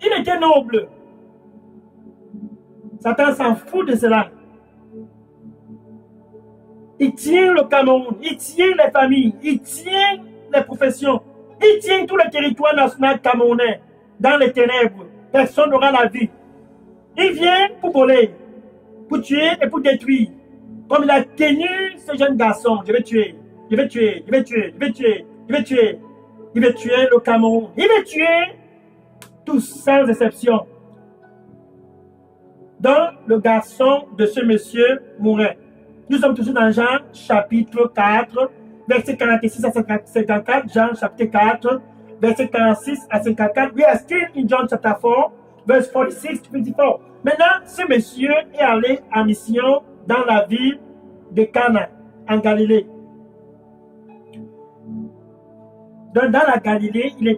Il était noble. Satan s'en fout de cela. Il tient le Cameroun, il tient les familles, il tient les professions, il tient tout le territoire national camerounais dans les ténèbres. Personne n'aura la vie. Il vient pour voler, pour tuer et pour détruire. Comme il a tenu ce jeune garçon, je vais tuer, je vais tuer, je vais tuer, je vais tuer, je vais tuer. Il veut tuer le Cameroun. Il veut tuer tous sans exception. Donc, le garçon de ce monsieur mourait. Nous sommes toujours dans Jean chapitre 4, verset 46 à 54. Jean chapitre 4, verset 46 à 54. We are still in John chapter 4, verse 46 to 54. Maintenant, ce monsieur est allé en mission dans la ville de Cana, en Galilée. Donc, dans la Galilée, il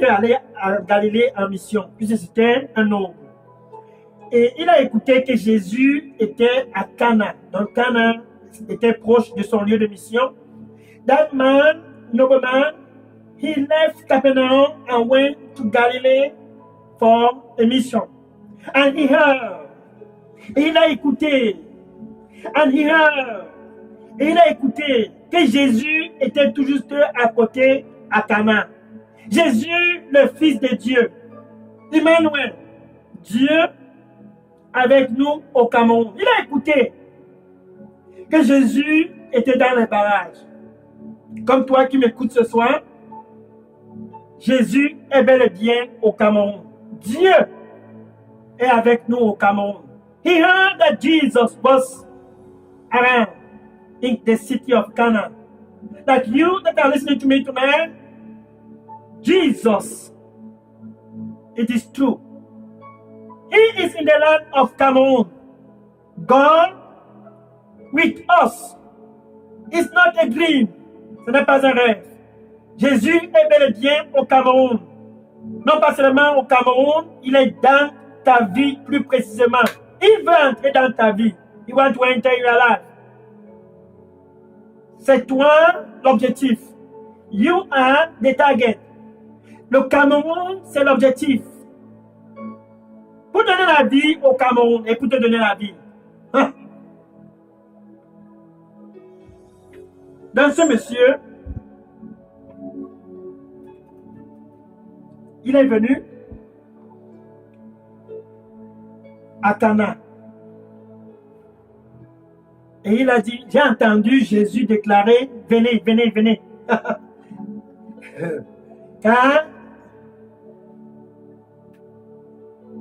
est allé en Galilée en mission, puisque c'était un noble. Et il a écouté que Jésus était à Cana. Donc, Cana était proche de son lieu de mission. That man, nobleman, he left Capernaum and went to Galilee for a mission. And he heard. Et il a écouté. And he heard. Et il a écouté que Jésus était tout juste à côté à Cana. Jésus, le Fils de Dieu. Emmanuel. Dieu avec nous au Cameroun. Il a écouté que Jésus était dans les barrages. Comme toi qui m'écoutes ce soir, Jésus est bel et bien au Cameroun. Dieu est avec nous au Cameroun. He heard that Jesus was around in the city of Cana. Like you that are listening to me tonight, Jesus, it is true. He is in the land of Cameroun. God with us. It's not a dream. Ce n'est pas un rêve. Jésus est bel et bien au Cameroun. Non pas seulement au Cameroun, il est dans ta vie plus précisément. Il veut entrer dans ta vie. He wants to enter your life. C'est toi l'objectif. You are the target. Le Cameroun, c'est l'objectif. Pour donner la vie au Cameroun et pour te donner la vie. Hein? Dans ce monsieur, il est venu à Cana. Et il a dit, j'ai entendu Jésus déclarer, venez, venez, venez. Car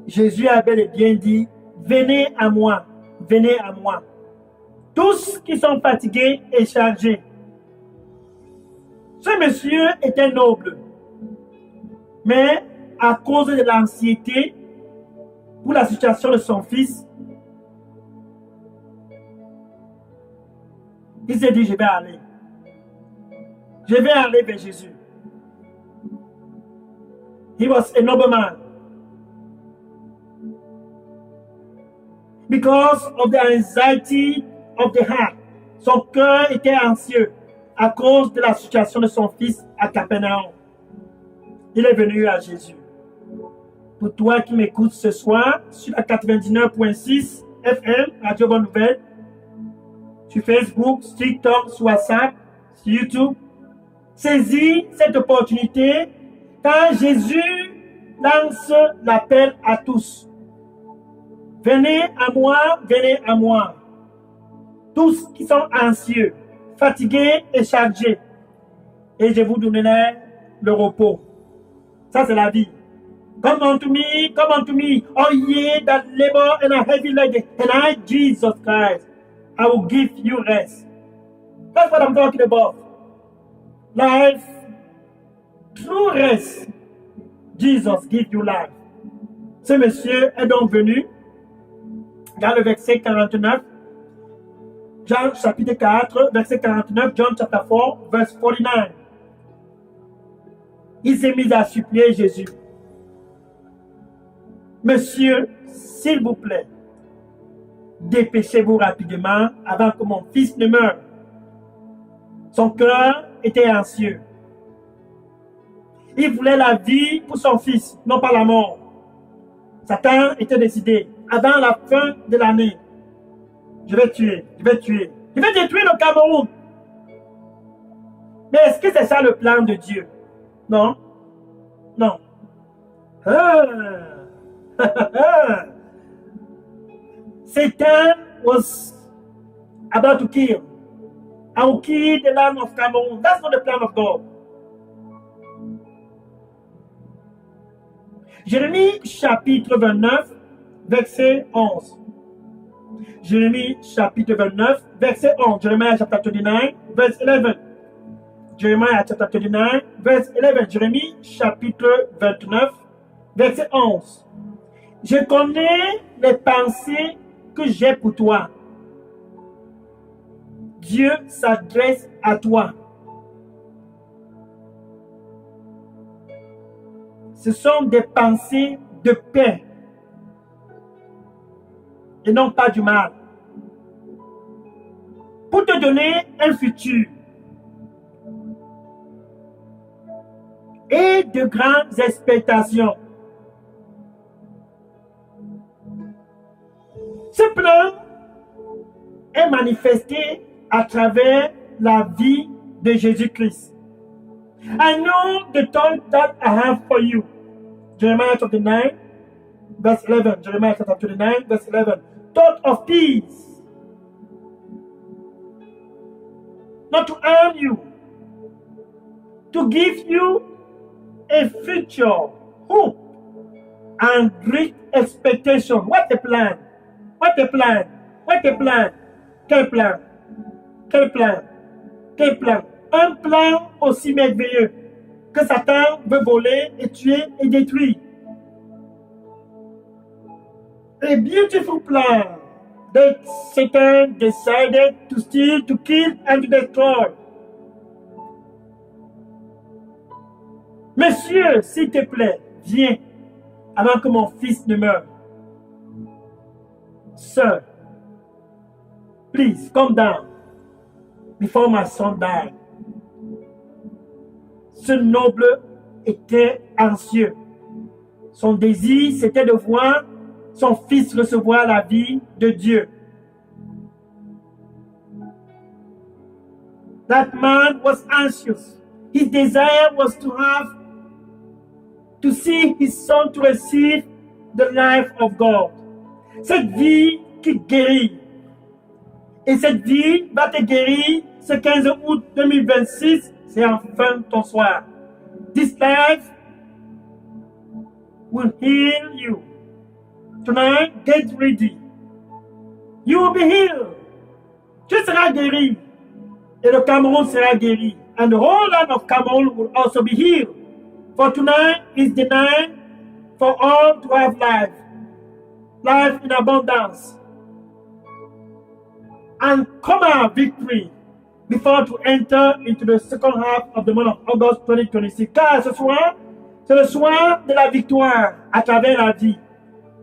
Jésus a bel et bien dit, venez à moi, venez à moi. Tous qui sont fatigués et chargés. Ce monsieur était noble. Mais à cause de l'anxiété pour la situation de son fils, il s'est dit, je vais aller. Je vais aller vers Jésus. He was a nobleman. Because of the anxiety of the heart. Son cœur était anxieux à cause de la situation de son fils à Capernaum. Il est venu à Jésus. Pour toi qui m'écoutes ce soir sur la 99.6 FM, Radio Bonne Nouvelle, sur Facebook, sur TikTok, sur WhatsApp, sur YouTube, saisis cette opportunité car Jésus lance l'appel à tous. Venez à moi, tous qui sont anxieux, fatigués et chargés, et je vous donnerai le repos. Ça, c'est la vie. Come unto me, all ye that labor and are heavy laden, and I, Jesus Christ, I will give you rest. That's what I'm talking about. Life, true rest. Jesus give you life. Ce monsieur est donc venu dans le verset 49, Jean chapitre 4, verset 49, John chapter 4, verse 49. Il s'est mis à supplier Jésus. Monsieur, s'il vous plaît, dépêchez-vous rapidement avant que mon fils ne meure. Son cœur était anxieux. Il voulait la vie pour son fils, non pas la mort. Satan était décidé, avant la fin de l'année, je vais tuer, je vais tuer, je vais détruire le Cameroun. Mais est-ce que c'est ça le plan de Dieu? Non, non. Satan was about to kill. I will kill the land of Cameroon. That's not the plan of God. Jérémie chapitre 29, verset 11. Jérémie chapitre 29, verset 11. Jeremiah chapter 29, verse 11. Jeremiah chapter 29, verse 11. Jérémie chapitre 29, verset 11. Je connais les pensées que j'ai pour toi. Dieu s'adresse à toi. Ce sont des pensées de paix et non pas du mal. Pour te donner un futur et de grandes expectations. Ce plan est manifesté à travers la vie de Jésus-Christ. I know the thought that I have for you. Jeremiah 29, verse 11. Jeremiah 29, verse 11. Thought of peace. Not to harm you. To give you a future, hope, and great expectation. What a plan. What a plan. What a plan. Quel plan. Quel plan. Quel plan. Un plan aussi merveilleux que Satan veut voler et tuer et détruire. A beautiful plan that Satan decided to steal, to kill, and to destroy. Monsieur, s'il te plaît, viens avant que mon fils ne meure. Sir, please come down before my son died. Ce noble était anxieux. Son désir, c'était de voir son fils recevoir la vie de Dieu. That man was anxious. His desire was to see his son to receive the life of God. Cette vie qui guérit. Et cette vie va te guérir ce 15 août 2026. C'est enfin ton soir. This life will heal you. Tonight, get ready. You will be healed. Tu seras guéri. Et le Cameroun sera guéri. And the whole land of Cameroon will also be healed. For tonight is the night for all to have life. Life in abundance. And come our victory before to enter into the second half of the month of August 2026. Car ce soir, c'est le soir de la victoire à travers la vie.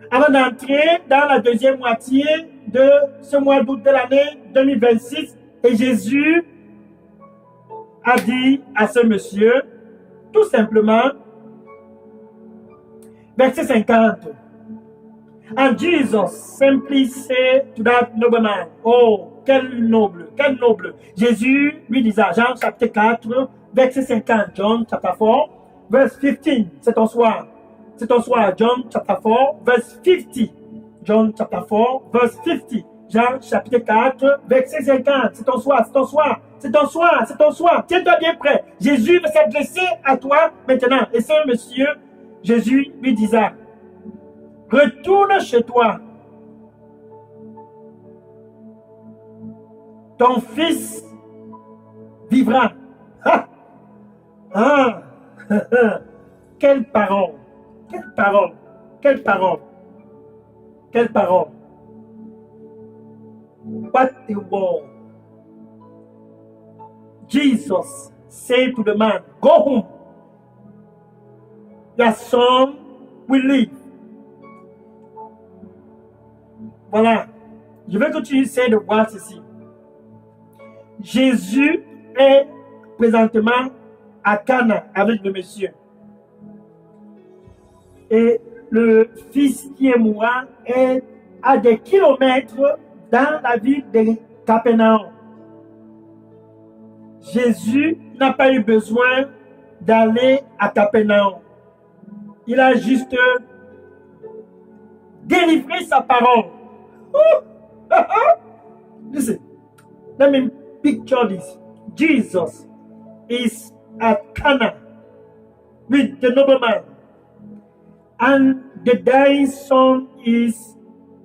Avant d'entrer dans la deuxième moitié de ce mois d'août de l'année 2026, et Jésus a dit à ce monsieur, tout simplement, verset 50, and Jesus simply said to that nobleman, oh, quel noble, quel noble. Jésus lui disait, Jean chapitre 4, verset 50, John chapter 4, verse 15, c'est ton soir. C'est ton soir, John chapter 4, verse 50. John chapter 4, verse 50. Jean chapitre 4, verset 50. C'est ton soir, c'est ton soir, c'est ton soir, c'est ton soir. Tiens-toi bien prêt. Jésus va s'adresser à toi maintenant. Et ce monsieur, Jésus lui disait, retourne chez toi. Ton fils vivra. Ah! Ah! Quelle parole! Quelle parole! Quelle parole! Quelle parole! What a word! Jesus said to the man, go home. Your son will live. Voilà. Je veux que tu essaies de voir ceci. Jésus est présentement à Cana avec le monsieur. Et le fils qui est mourant est à des kilomètres dans la ville de Capernaum. Jésus n'a pas eu besoin d'aller à Capernaum. Il a juste délivré sa parole. Listen, let me picture this. Jesus is at Cana with the nobleman, and the dying son is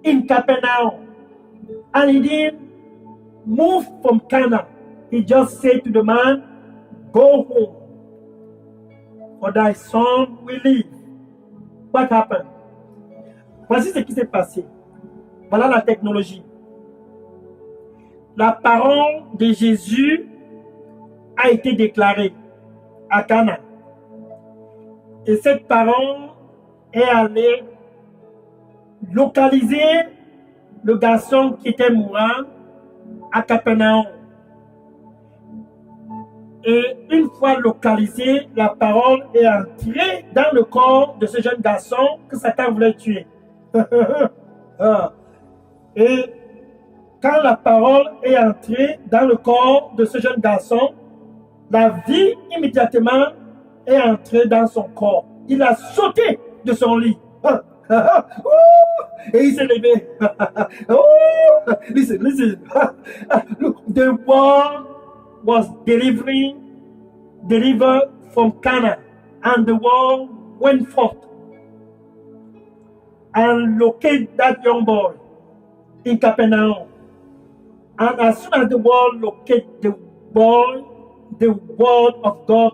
in Capernaum, and he didn't move from Cana. He just said to the man, "Go home, for thy son will live." What happened? Voici ce qui s'est passé. Voilà la technologie. La parole de Jésus a été déclarée à Cana. Et cette parole est allée localiser le garçon qui était mourant à Capernaum. Et une fois localisée, la parole est entrée dans le corps de ce jeune garçon que Satan voulait tuer. Et quand la parole est entrée dans le corps de ce jeune garçon, la vie immédiatement est entrée dans son corps. Il a sauté de son lit. Et il s'est levé. Listen, listen. The word was delivered from Cana, and the word went forth and located that young boy in Capernaum. And as soon as the word located the boy, the word of God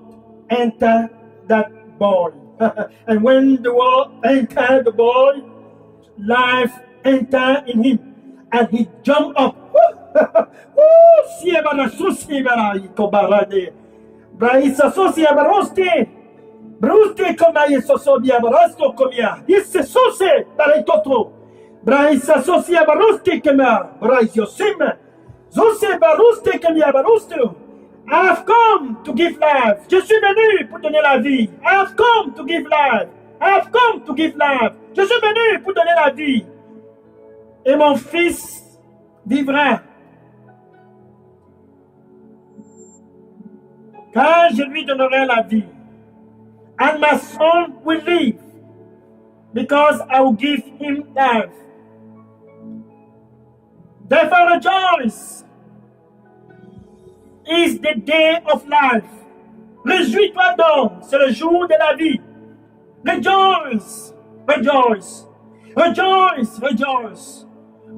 entered that boy. And when the word entered the boy, life entered in him, and he jumped up. Bruste come sosobia barasto comia. Isse sose baritotro. Braisa sosia baruste kema. Braisio sim. Zose baruste kemia barusto. I have come to give life. Je suis venu pour donner la vie. I have come to give life. I have come to give life. Je suis venu pour donner la vie. Et mon fils vivra. Car je lui donnerai la vie. And my son will live, because I will give him life. Therefore rejoice. Is the day of life. Réjouis-toi donc, c'est le jour de la vie. Rejoice, rejoice, rejoice, rejoice.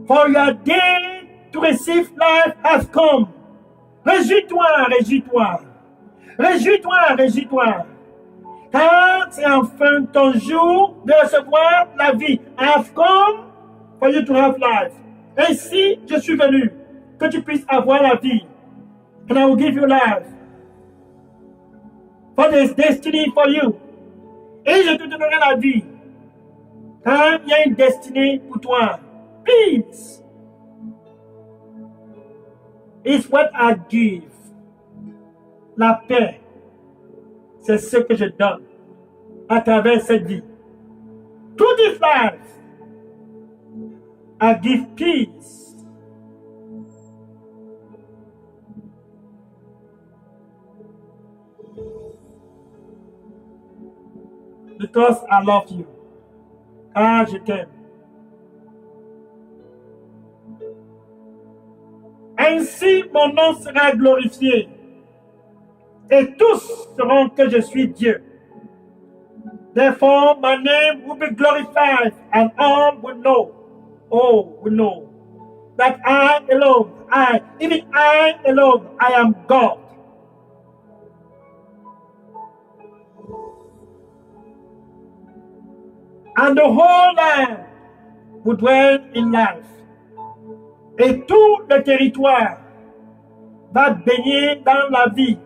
For your day to receive life has come. Réjouis-toi, réjouis-toi. Réjouis-toi, réjouis-toi. Car c'est enfin ton jour de recevoir la vie. I have come for you to have life. Ainsi, je suis venu, que tu puisses avoir la vie. And I will give you life. For there is destiny for you. Et je te donnerai la vie. Car il y a une destinée pour toi. Peace is what I give. La paix, c'est ce que je donne à travers cette vie. To this life, I give peace. Because I love you. Ah, je t'aime. Ainsi, mon nom sera glorifié. Et tous sauront que je suis Dieu. Therefore, my name will be glorified, and all will know, that I alone, even I alone, I am God. And the whole land will dwell in life. Et tout le territoire va baigner dans la vie.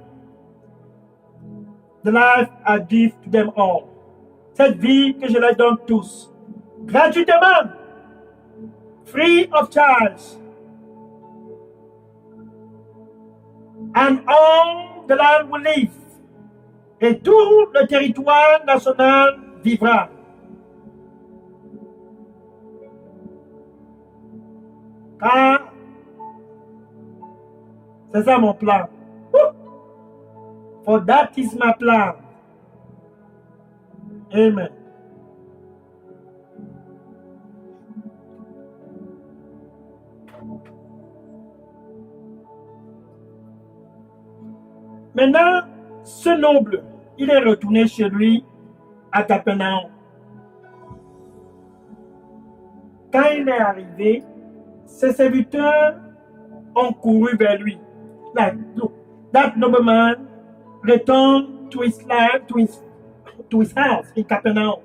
The life I give to them all. Cette vie que je leur donne tous. Gratuitement. Free of charge. And all the land will live. Et tout le territoire national vivra. Car c'est ça mon plan. For that is my plan. Amen. Maintenant, ce noble, il est retourné chez lui à Capernaum. Quand il est arrivé, ses serviteurs ont couru vers lui. Like, look, that nobleman returned to his life, to his house in Capernaum.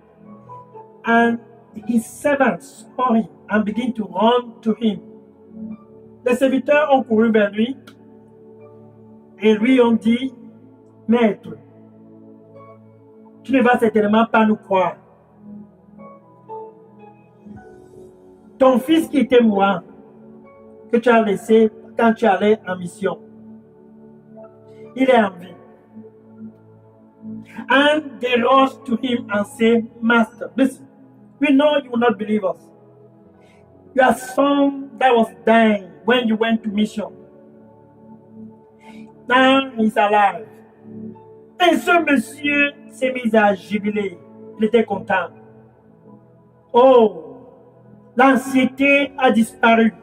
And his servants saw him and began to run to him. Les serviteurs ont couru vers lui et lui ont dit, Maître, tu ne vas certainement pas nous croire. Ton fils qui était mourant, que tu as laissé quand tu allais en mission, il est en vie. And they rushed to him and said, Master, listen, we know you will not believe us. Your son that was dying when you went to mission, now he's alive. Et ce monsieur s'est mis à jubiler. Il était content. Oh, l'anxiété a disparu.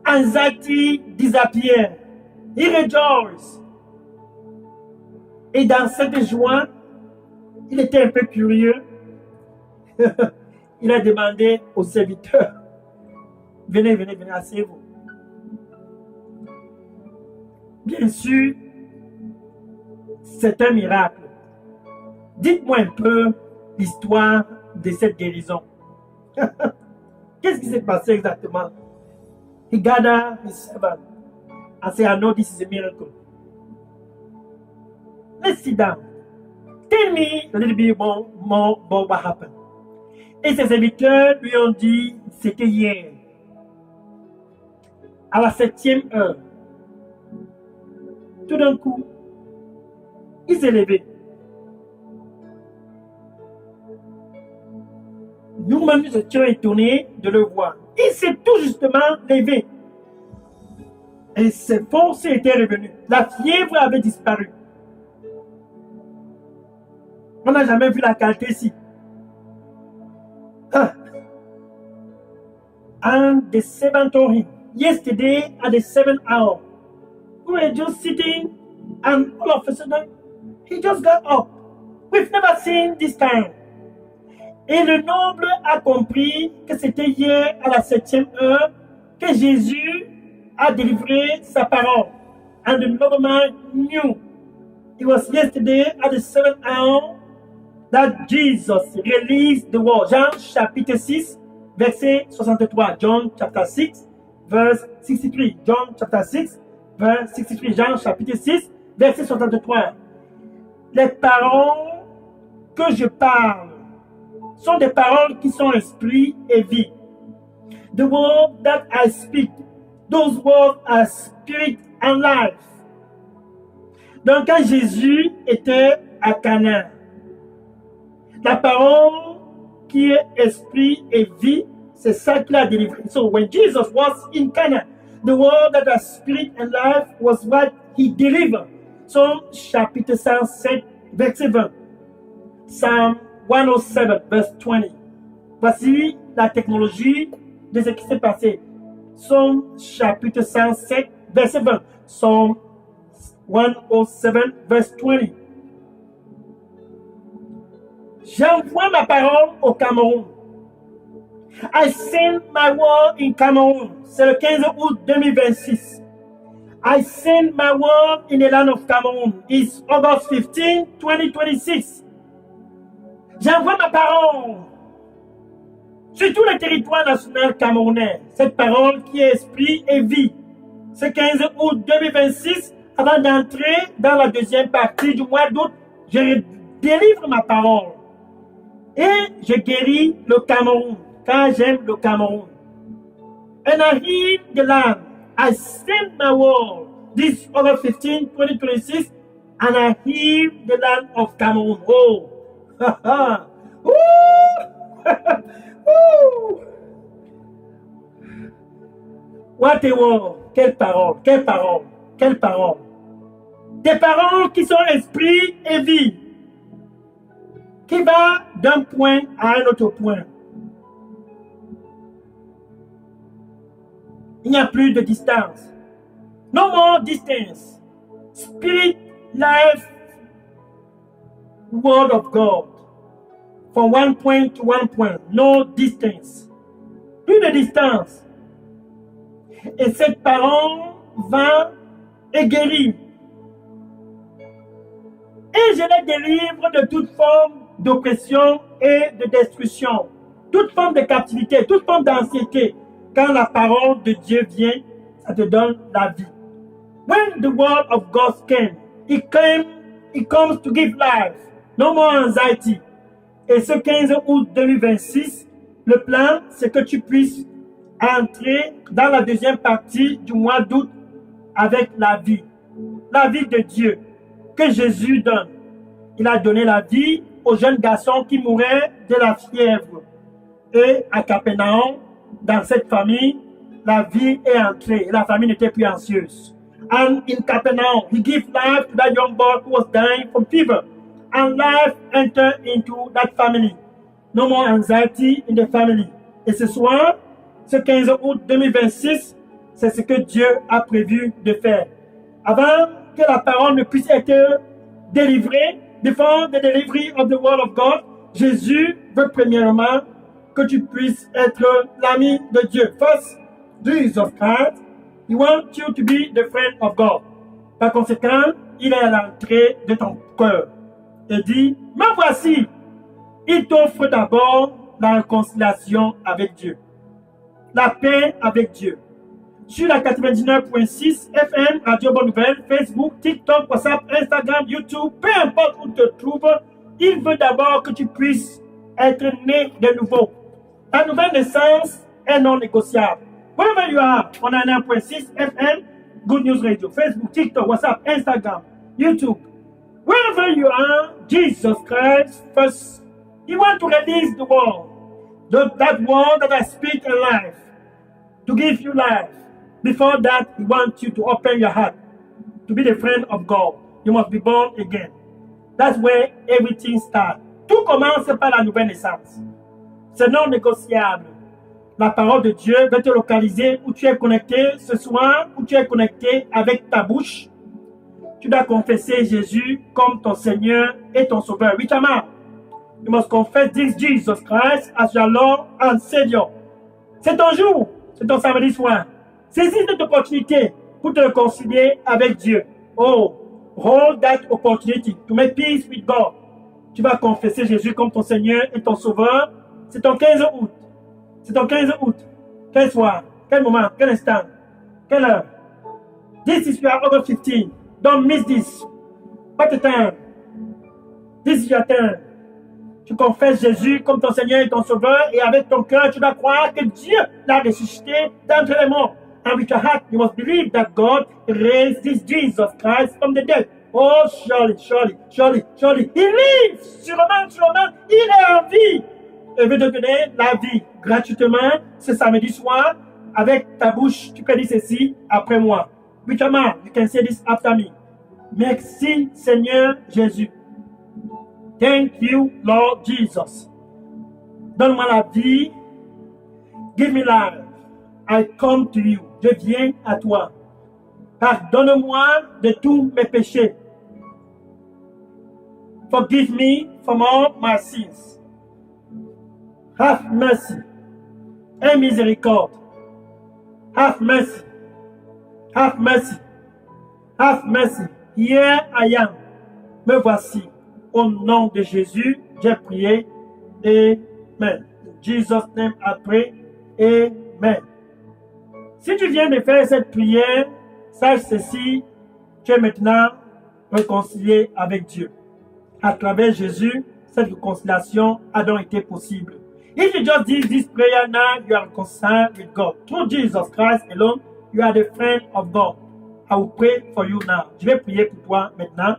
Anxiety disappeared. He rejoiced. Et dans cette joie, il était un peu curieux. Il a demandé aux serviteurs, venez, asseyez-vous. Bien sûr, c'est un miracle. Dites-moi un peu l'histoire de cette guérison. Qu'est-ce qui s'est passé exactement? He gathered his servant and said, I know this is a miracle. Let's sit down. Tell me a little bit more about what happened. Et ses serviteurs lui ont dit, c'était hier, à la 7e heure. Tout d'un coup, il s'est levé. Nous-mêmes, nous étions étonnés de le voir. Il s'est tout justement levé. Et ses forces étaient revenues. La fièvre avait disparu. On n'a jamais vu la qualité ici. And the servant told him, yesterday at the 7th hour, we were just sitting and all of a sudden, he just got up. We've never seen this kind. Et le noble a compris que c'était hier à la 7e heure que Jésus a délivré sa parole. And the nobleman knew it was yesterday at the 7th hour that Jesus released the word. Jean chapitre 6, verset 63. John chapter 6, verse 63. John chapter 6, verse 63. Jean chapitre 6, verset 63. Les paroles que je parle sont des paroles qui sont esprit et vie. The word that I speak, those words are spirit and life. Donc quand Jésus était à Cana, la parole qui est esprit et vie, c'est ça qu'il a délivré. So when Jesus was in Cana, the word that has spirit and life was what he delivered. Psalm chapitre 107, verset 20. Psalm 107, verse 20. Voici la technologie de ce qui s'est passé. Psalm chapitre 107, verset 20. Psalm 107, verse 20. J'envoie ma parole au Cameroun. I send my word in Cameroun. C'est le 15 août 2026. I send my word in the land of Cameroon. It's August 15, 2026. J'envoie ma parole sur tout le territoire national camerounais. Cette parole qui est esprit et vie. Ce 15 août 2026, avant d'entrer dans la deuxième partie du mois d'août, je délivre ma parole. Et je guéris le Cameroun, car j'aime le Cameroun. And I heal the land. I send my word this August 15, 2026, and I heal the land of Cameroon. Oh! Woo! Woo! What a word! Quelle parole! Quelle parole! Quelle parole! Des paroles qui sont esprit et vie, qui va d'un point à un autre point. Il n'y a plus de distance. No more distance. Spirit, life, word of God. From one point to one point. No distance. Plus de distance. Et cette parole va et guérit. Et je les délivre de toute forme d'oppression et de destruction. Toute forme de captivité, toute forme d'anxiété. Quand la parole de Dieu vient, ça te donne la vie. When the word of God came, it comes to give life. No more anxiety. Et ce 15 août 2026, le plan, c'est que tu puisses entrer dans la deuxième partie du mois d'août avec la vie de Dieu que Jésus donne. Il a donné la vie au jeune garçon qui mourait de la fièvre. Et à Capernaum, dans cette famille, la vie est entrée et la famille n'était plus anxieuse. And in Capernaum, he gave life to that young boy who was dying from fever. And life entered into that family. No more anxiety in the family. Et ce soir, ce 15 août 2026, c'est ce que Dieu a prévu de faire. Avant que la parole ne puisse être délivrée, before the delivery of the word of God, Jésus veut premièrement que tu puisses être l'ami de Dieu. First, Jesus Christ, he wants you to be the friend of God. Par conséquent, il est à l'entrée de ton cœur et dit, me voici. Il t'offre d'abord la réconciliation avec Dieu, la paix avec Dieu. Sur la 99.6 FM, Radio Bonne Nouvelle, Facebook, TikTok, WhatsApp, Instagram, YouTube, peu importe où tu te trouves, il veut d'abord que tu puisses être né de nouveau. Ta nouvelle naissance est non négociable. Wherever you are, on a 9.6 FM, Good News Radio, Facebook, TikTok, WhatsApp, Instagram, YouTube. Wherever you are, Jesus Christ first, He wants to release the word. That word that I speak in life, to give you life. Before that, He wants you to open your heart, to be the friend of God. You must be born again. That's where everything starts. Tout commence par la nouvelle naissance. C'est non négociable. La parole de Dieu va te localiser où tu es connecté ce soir, où tu es connecté avec ta bouche. Tu dois confesser Jésus comme ton Seigneur et ton Sauveur. With your mouth, you must confess this Jesus Christ as your Lord and Savior. C'est ton jour, c'est ton samedi soir. Saisis cette opportunité pour te réconcilier avec Dieu. Oh, hold that opportunity to make peace with God. Tu vas confesser Jésus comme ton Seigneur et ton Sauveur. C'est ton 15 août. C'est ton 15 août. Quel soir, quel moment, quel instant, quelle heure. This is your August 15. Don't miss this. Pas de temps. This is your turn. Tu confesses Jésus comme ton Seigneur et ton Sauveur et avec ton cœur, tu dois croire que Dieu l'a ressuscité d'entre les morts. And with your heart, you must believe that God raised this Jesus Christ from the dead. Oh, surely, surely, surely, surely. He lives. Sûrement, sûrement, il est en vie. Et veut te donner la vie gratuitement ce samedi soir. Avec ta bouche, tu peux dire ceci après moi. With your mouth, you can say this after me. Merci, Seigneur Jésus. Thank you, Lord Jesus. Donne-moi la vie. Give me life. I come to you. Je viens à toi. Pardonne-moi de tous mes péchés. Forgive me from all my sins. Have mercy. Aie miséricorde. Have mercy. Have mercy. Have mercy. Here I am. Me voici. Au nom de Jésus, j'ai prié. Amen. In Jesus' name I pray. Amen. Si tu viens de faire cette prière, sache ceci, tu es maintenant réconcilié avec Dieu. À travers Jésus, cette réconciliation a donc été possible. If you just did this prayer now, you are reconciled with God. Through Jesus Christ alone, you are the friend of God. I will pray for you now. Je vais prier pour toi maintenant.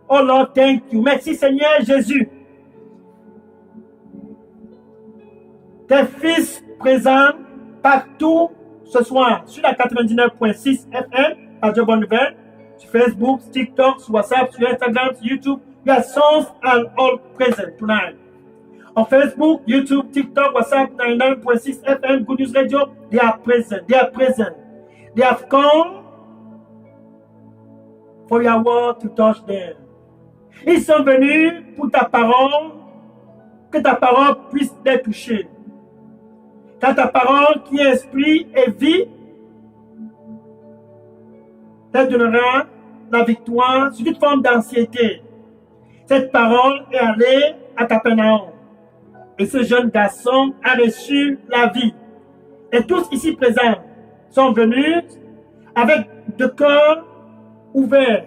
Oh Lord, thank you. Merci Seigneur Jésus. Tes fils présents partout ce soir sur la 99.6 FM, Radio Bonne Nouvelle, sur Facebook, TikTok, sur WhatsApp, sur Instagram, sur YouTube. Your songs are all present tonight. On Facebook, YouTube, TikTok, WhatsApp, 99.6 FM, Good News Radio, they are present. They are present. They have come for your word to touch them. Ils sont venus pour ta parole, que ta parole puisse les toucher. Car ta parole qui est esprit et vie, te donnera la victoire sur toute forme d'anxiété. Cette parole est allée à Capernaum. Et ce jeune garçon a reçu la vie. Et tous ici présents sont venus avec de cœurs ouverts.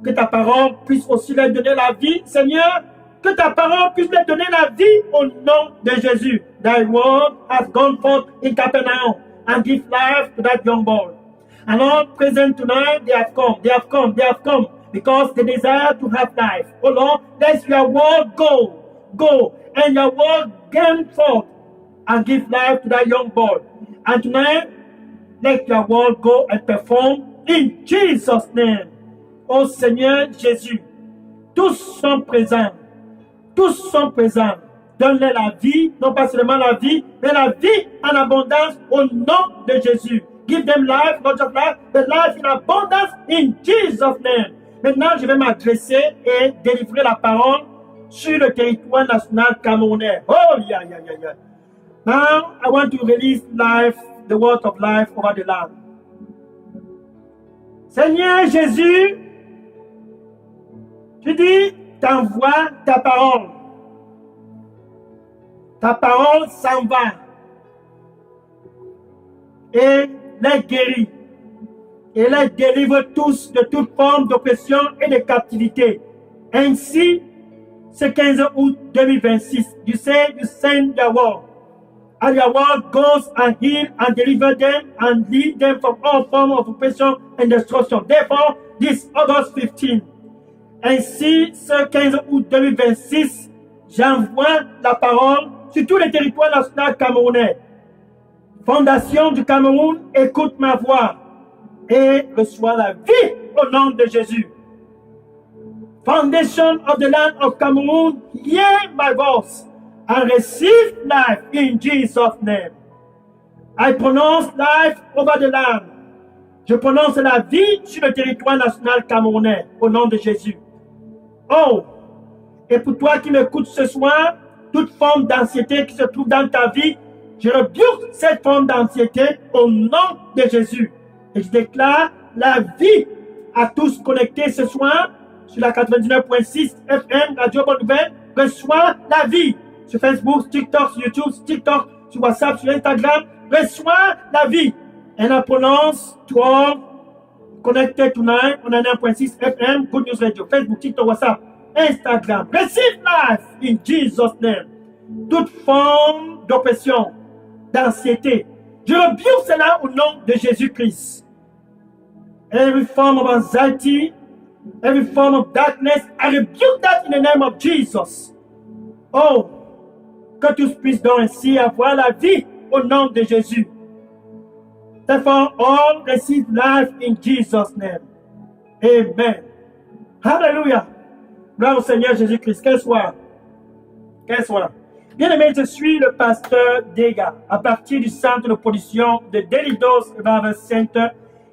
Que ta parole puisse aussi leur donner la vie, Seigneur. Que ta parole puisse leur donner la vie au nom de Jésus. Thy word has gone forth in Capernaum and give life to that young boy. And Lord, present tonight, they have come, because they desire to have life. Oh Lord, let your word go, and your word gain forth and give life to that young boy. And tonight, let your word go and perform in Jesus' name. Oh Seigneur Jésus, tous sont présents. Donne-leur la vie, non pas seulement la vie, mais la vie en abondance au nom de Jésus. Give them life, not just life, but life in abundance in Jesus' name. Maintenant, je vais m'adresser et délivrer la parole sur le territoire national camerounais. Oh, yeah. Now, I want to release life, the word of life over the land. Seigneur Jésus, tu dis, t'envoies ta parole. Ta parole s'en va et les guérit et les délivre tous de toute forme d'oppression et de captivité. Ainsi, ce 15 août 2026, you say you send your word, and your word goes and heal and deliver them and lead them from all forms of oppression and destruction. Therefore, this August 15, ainsi, ce 15 août 2026, j'envoie la parole sur tous les territoires nationaux camerounais. Fondation du Cameroun, écoute ma voix et reçois la vie au nom de Jésus. Foundation of the land of Cameroon, hear my voice and receive life in Jesus' name. I pronounce life over the land. Je prononce la vie sur le territoire national camerounais au nom de Jésus. Oh, et pour toi qui m'écoutes ce soir, toute forme d'anxiété qui se trouve dans ta vie, je rebuke cette forme d'anxiété au nom de Jésus. Et je déclare la vie à tous connectés ce soir sur la 99.6 FM, Radio Bonne Nouvelle. Reçois la vie sur Facebook, TikTok, sur YouTube, sur WhatsApp, sur Instagram. Reçois la vie. And I pronounce to all connected tonight on 99.6 FM, Good News Radio, Facebook, TikTok, WhatsApp, Instagram. Receive life in Jesus' name. Toute forme d'oppression, d'anxiété, je rebuke cela au nom de Jésus-Christ. Every form of anxiety, every form of darkness, I rebuke that in the name of Jesus. Oh, que tous puissent donc ainsi avoir la vie au nom de Jésus. Therefore, all receive life in Jesus' name. Amen. Hallelujah. Gloire au Seigneur Jésus-Christ. Quel soir. Bien-aimé, je suis le pasteur Dega, à partir du centre de production de Delidos Revival Center,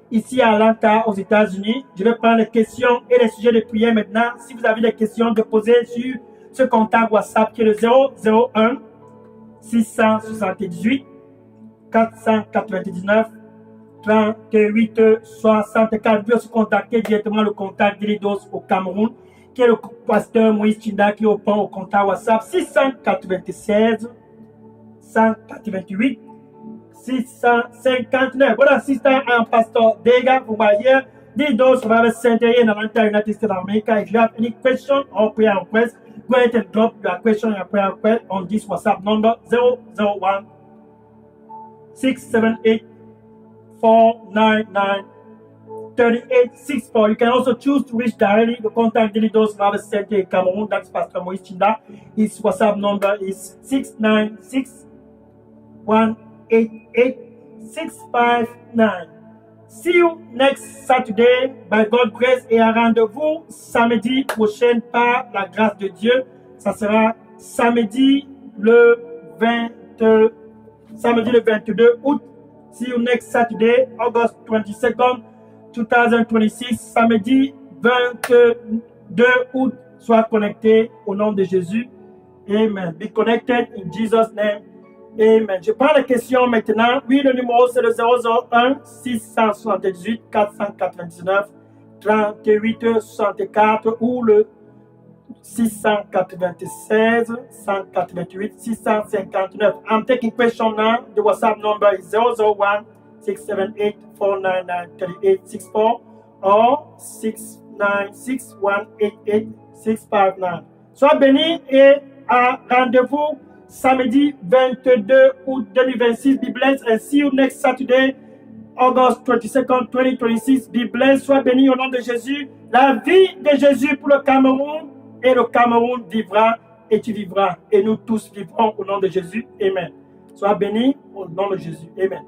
ici à Atlanta, aux États-Unis. Je vais prendre les questions et les sujets de prière maintenant. Si vous avez des questions, de poser sur ce contact WhatsApp qui est le 001 678 499 38 64. Vous pouvez se contacter directement le contact Delidos au Cameroun, qui est le pasteur Moïse Chinda, qui répond au contact WhatsApp 696 188 659. Voilà, si c'est un pasteur Dega, vous voyez, Delidos Revival Center in Atlanta, United States of America. If you have any question or prayer request, go ahead and drop your question or prayer request on this WhatsApp number 001 678 499 3864. You can also choose to reach directly the contact Delidos Revival Center in Cameroon. That's Pastor Moïse Chinda. His WhatsApp number is 696 188 659. See you next Saturday by God's grace et un rendez-vous samedi prochain par la grâce de Dieu. Ça sera samedi le 22 août. See you next Saturday, August 22nd, 2026. Samedi 22 août. Sois connecté au nom de Jésus. Amen. Be connected in Jesus' name. Amen. Je prends la question maintenant. Oui, le numéro c'est le 001 678 499 38 64 ou le 696 188 659. I'm taking question now. The WhatsApp number is 001 678 499 3864 or 696 188 659. Sois béni et à rendez-vous samedi 22 août 2026. Be blessed and see you next Saturday, August 22nd, 2026. Be blessed. Sois béni au nom de Jésus. La vie de Jésus pour le Cameroun et le Cameroun vivra et tu vivras. Et nous tous vivrons au nom de Jésus. Amen. Sois béni au nom de Jésus. Amen.